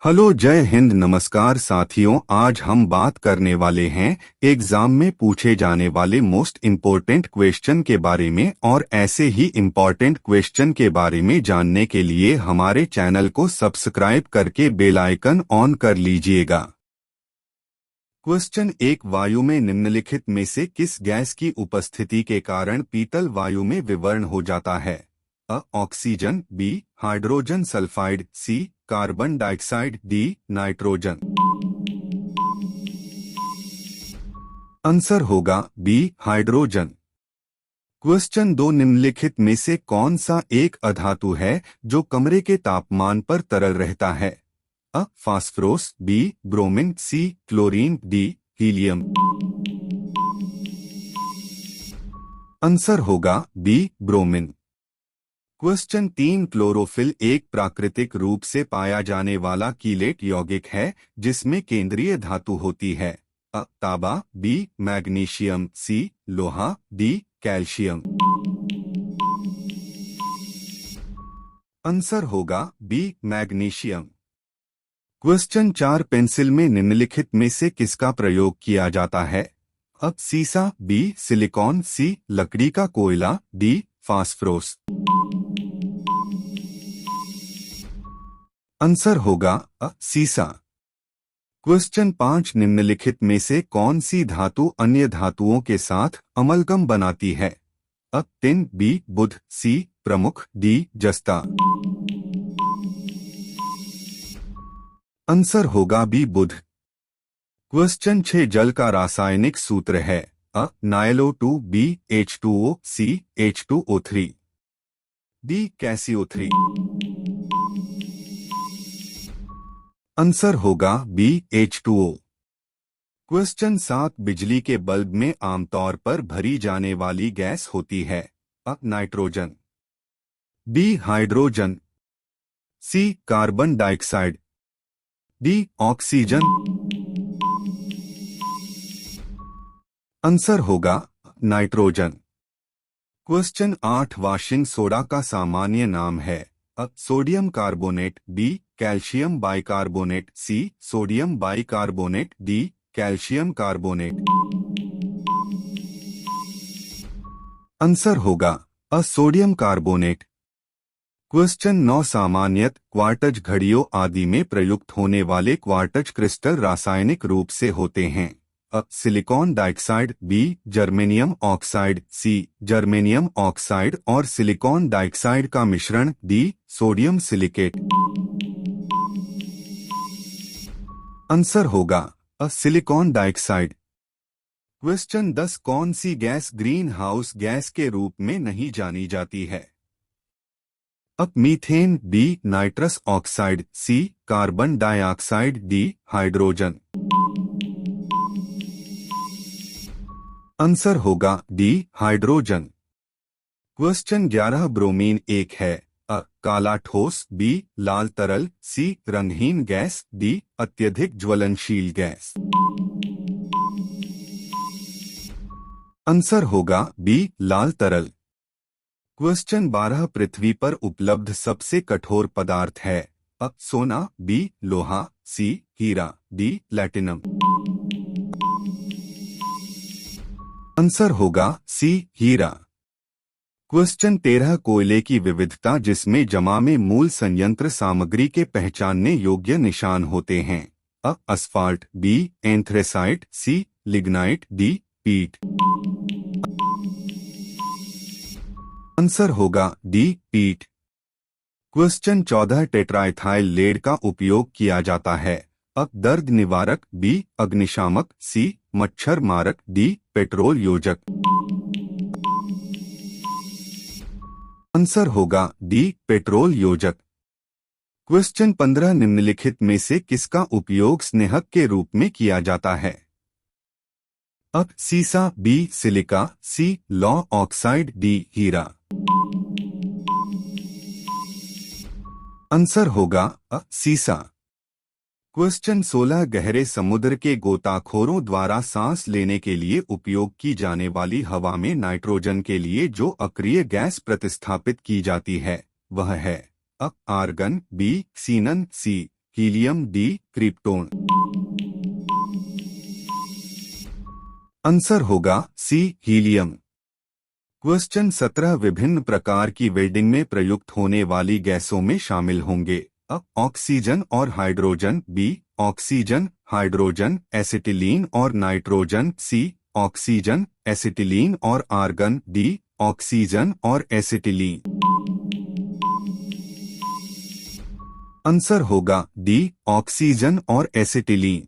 Hello, जय हिंद, नमस्कार साथियों। आज हम बात करने वाले हैं एग्जाम में पूछे जाने वाले मोस्ट इम्पोर्टेंट क्वेश्चन के बारे में, और ऐसे ही इम्पोर्टेंट क्वेश्चन के बारे में जानने के लिए हमारे चैनल को सब्सक्राइब करके बेल आइकन ऑन कर लीजिएगा। क्वेश्चन 1, वायु में निम्नलिखित में से किस गैस की उपस्थिति के कारण पीतल वायु में विवर्ण हो जाता है? अ. Oxygen, B. Hydrogen sulphide, C. Carbon dioxide, D. Nitrogen. Answer होगा बी. हाइड्रोजन। क्वेश्चन 2, निम्नलिखित में से कौन सा एक अधातु है जो कमरे के तापमान पर तरल रहता है? अ. Phosphorus, B. Bromine, C. Chlorine, D. Helium. Answer होगा बी. ब्रोमीन। क्वेश्चन 3, क्लोरोफिल एक प्राकृतिक रूप से पाया जाने वाला कीलेट यौगिक है जिसमें केंद्रीय धातु होती है? अ. तांबा, बी. मैग्नीशियम, सी. लोहा, डी. कैल्शियम। आंसर होगा बी. मैग्नीशियम। क्वेश्चन 4, पेंसिल में निम्नलिखित में से किसका प्रयोग किया जाता है? अ. सीसा, बी. सिलिकॉन, सी. लकड़ी का कोयला, डी. फास्फोरस। आंसर होगा अ. सीसा। क्वेश्चन 5, निम्नलिखित में से कौन सी धातु अन्य धातुओं के साथ अमलगम बनाती है? अ. Tin, B. बुध, सी. प्रमुख, डी. जस्ता। आंसर होगा बी. बुध। क्वेश्चन 6, जल का रासायनिक सूत्र है? अ. नाइलो2, B. H2O, C. H2O3, D. कैसियो3। आंसर होगा बी. H2O। क्वेश्चन 7, बिजली के बल्ब में आमतौर पर भरी जाने वाली गैस होती है? अ. Nitrogen, B. Hydrogen, C. Carbon dioxide, D. Oxygen. Answer होगा नाइट्रोजन। क्वेश्चन 8, वाशिंग सोडा का सामान्य नाम है? अ. Sodium carbonate, B. Calcium bicarbonate, C. Sodium bicarbonate, D. Calcium carbonate. Answer होगा अ. Sodium carbonate. क्वेश्चन 9, सामान्यत क्वार्टज घड़ियों आदि में प्रयुक्त होने वाले क्वार्टज क्रिस्टल रासायनिक रूप से होते हैं? अ. Silicon dioxide, B. Germanium oxide, C. Germanium oxide और सिलिकॉन डाइऑक्साइड का मिश्रण, डी. Sodium silicate. आंसर होगा अ. Silicon dioxide. क्वेश्चन 10, कौन सी गैस ग्रीन हाउस गैस के रूप में नहीं जानी जाती है? अ. Methane, B. Nitrous oxide, C. Carbon dioxide, D. Hydrogen. Answer होगा डी. हाइड्रोजन। क्वेश्चन 11, ब्रोमीन एक है? अ. काला ठोस, बी. लाल तरल, सी. रंगहीन गैस, डी. अत्यधिक ज्वलनशील गैस। आंसर होगा बी. लाल तरल। क्वेश्चन 12, पृथ्वी पर उपलब्ध सबसे कठोर पदार्थ है? अ. सोना, बी. लोहा, सी. हीरा, डी. प्लैटिनम। आंसर होगा सी. हीरा। क्वेश्चन 13, कोयले की विविधता जिसमें जमा में मूल संयंत्र सामग्री के पहचानने योग्य निशान होते हैं? अ. Asphalt, B. Anthracite, C. Lignite, D. Peat. Answer होगा D. Peat. Question 14, tetraethyl lead का उपयोग किया जाता है? अ. दर्द निवारक, बी. अग्निशामक, सी. मच्छर मारक, डी. पेट्रोल योजक। आंसर होगा डी. पेट्रोल योजक। क्वेश्चन 15, निम्नलिखित में से किसका उपयोग स्नेहक के रूप में किया जाता है? अ. सीसा, बी. सिलिका, सी. लौ ऑक्साइड, डी. हीरा। आंसर होगा अ. सीसा। क्वेश्चन 16, गहरे समुद्र के गोताखोरों द्वारा सांस लेने के लिए उपयोग की जाने वाली हवा में नाइट्रोजन के लिए जो अक्रिय गैस प्रतिस्थापित की जाती है वह है? अ. Argon, B. Xenon, C. Helium, D krypton. Answer होगा सी हीलियम। क्वेश्चन 17 विभिन्न प्रकार की वेल्डिंग में प्रयुक्त होने वाली गैसों में शामिल होंगे अ ऑक्सीजन और hydrogen, B oxygen, hydrogen, acetylene और नाइट्रोजन, सी ऑक्सीजन, एसिटिलीन और आर्गन, डी ऑक्सीजन और एसिटिलीन। आंसर होगा डी ऑक्सीजन और एसिटिलीन।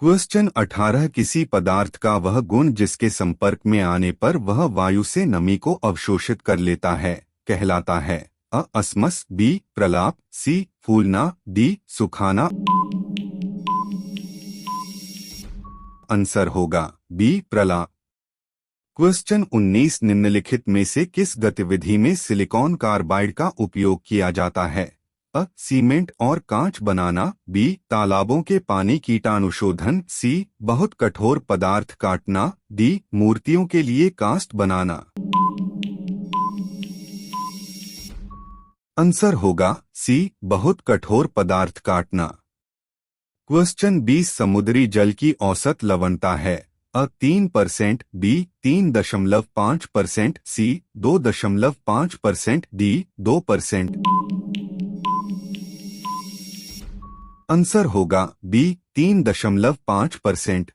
क्वेश्चन 18 किसी पदार्थ का वह गुण जिसके संपर्क में आने पर वह वायु से नमी को अवशोषित कर लेता है कहलाता है अ अस्मस, बी प्रलाप, सी फूलना, डी सुखाना। आंसर होगा बी प्रलाप। क्वेश्चन 19 निम्नलिखित में से किस गतिविधि में सिलिकॉन कार्बाइड का उपयोग किया जाता है अ सीमेंट और कांच बनाना, बी तालाबों के पानी कीटाणुशोधन, सी बहुत कठोर पदार्थ काटना, डी मूर्तियों के लिए कास्ट बनाना। आंसर होगा सी बहुत कठोर पदार्थ काटना। क्वेश्चन 20 समुद्री जल की औसत लवणता है अ 3%, बी 3.5%, सी 2.5%, डी 2%। आंसर होगा बी 3.5%।